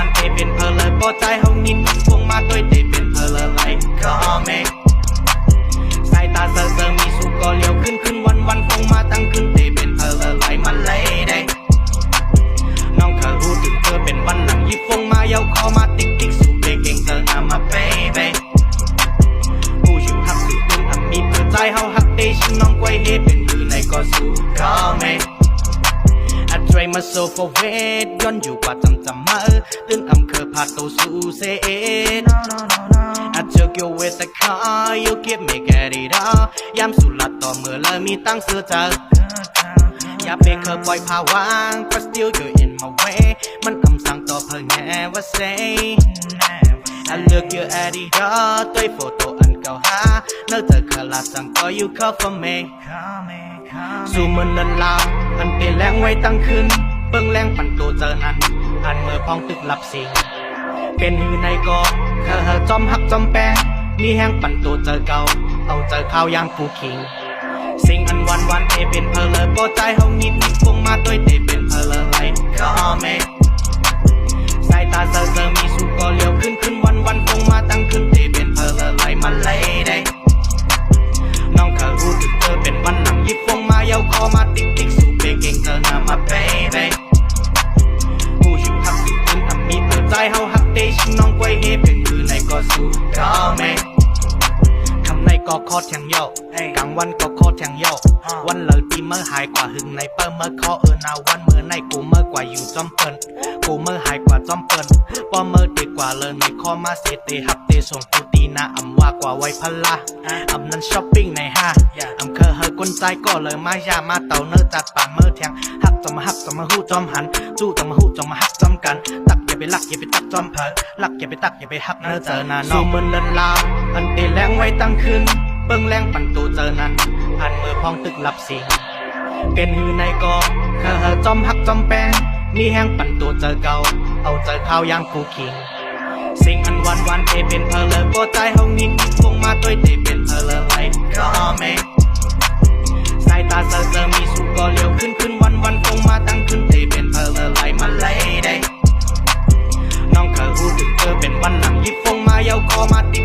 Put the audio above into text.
วันเตเป็นเพลเลยพอใจเฮานินฟงมาด้วยเตเป็นเพลไหลก็เมสายตาเซอมีสุก็เลี้ยวขึ้นวันฟงมาตั้งขึ้นเตเป็นเพลไหลมันเลยได้น้องเธอรู้ถึงเธอเป็นวันหลังยิบฟงมาเย้าคอมาติ๊กสู่เก่งเธอนามาเบ้ผู้ชิวหักสุดตึงทำมีเปิดใจเฮาหักเตชิน้องกวยเฮเป็นมือในก็สู้ก็เมI try myself away ย้อนอยู่กว่าจำมาตื่นอำเภอพาโตสู่เซI took you with the car you give me get it all ยามสุดละต่อเมื่อเลยมีตั้งเสื้อเจออย่าไปเคยปล่อยภาวาง but still you're in my way มันอำสั่งต่อเพิ่ง never say I look you at it all ด้วยโฟโต้อันเก่าหาเนื้อเธอเคยละสั่งต่อ you call for meสู่มันนันลาอันเปลี่ยนแรงไว้ตั้งขึ้นเบิ่งแรงปั่นตัวเจอนั้นอันเมื่อพองตึกหลับสิงเป็นหือในกองเธอจอมหักจอมแปงมีแห้งปั่นตัวเจอเก่าเอาเจอข้าวยางกูคิงสิ่งอันวันเตเป็นเพลเลยพอใจเฮานิดฟงมาด้วยเตเป็นเพลไหลก็เมสายตาเซอมีสุก็เลี้ยวขึ้นวันฟงมาตั้งขึ้นเตเป็นเพลไหลมันเลยได้น้องเธอรู้ถึงเธอเป็นวันหลังยิบฟงมาเย้าคอมาติ๊กสู่เก่งเธอนามาเบ้ผู้ชิวหักสุดตึงทำมีเปิดใจเฮาหักเตชิน้องกวยเฮเป็นมือในก็สู้ก็เมคำในก็คอแทงเย้ากลางวันก็คอแทงเย้าวันเลยปีเมื่อหายกว่าหึงในเปิ้ลเมื่อคอนาวันเมื่อในกูเมื่อกว่าอยู่จอมเปิ้ลกูเมื่อหายกว่าจอมเปิ้ลปอเมื่อเด็กกว่าเลยในคอมาเสียเตหับเตส่งกูตีนาอำว่ากว่าไว้พละอำนั้นช้อปปิ้งในห้างอำเคยเฮกลใจก็เลยมายามาเต่าเนื้อจัดป่านเมื่อแทงหักจอมหู้จอมหันจู้จอมหู้จอมหักจอมกันตักอย่าไปลักอย่าไปตักจอมเผลอลักอย่าไปตักอย่าไปหักเนื้อเจอนาสู่มันเลินลาอันเตแรงไว้ตั้งขึ้นเบิ่งแรงปั่นตัวเจอนั้นอันเมื่อพองตึกหลับสิงเป็นหือในกองเธอจอมหักจอมแปงมีแห้งปั่นตัวเจอเก่าเอาเจอข้าวยางกูคิงสิ่งอันวันเตเป็นเพลเลยพอใจเฮานิดฟงมาด้วยเตเป็นเพลไหลก็เมสายตาเซอมีสุก็เลี้ยวขึ้นวันฟงมาตั้งขึ้นเตเป็นเพลไหลมันเลยได้น้องเธอรู้ถึงเธอเป็นวันหลังยิบฟงมาเย้าคอมาติ๊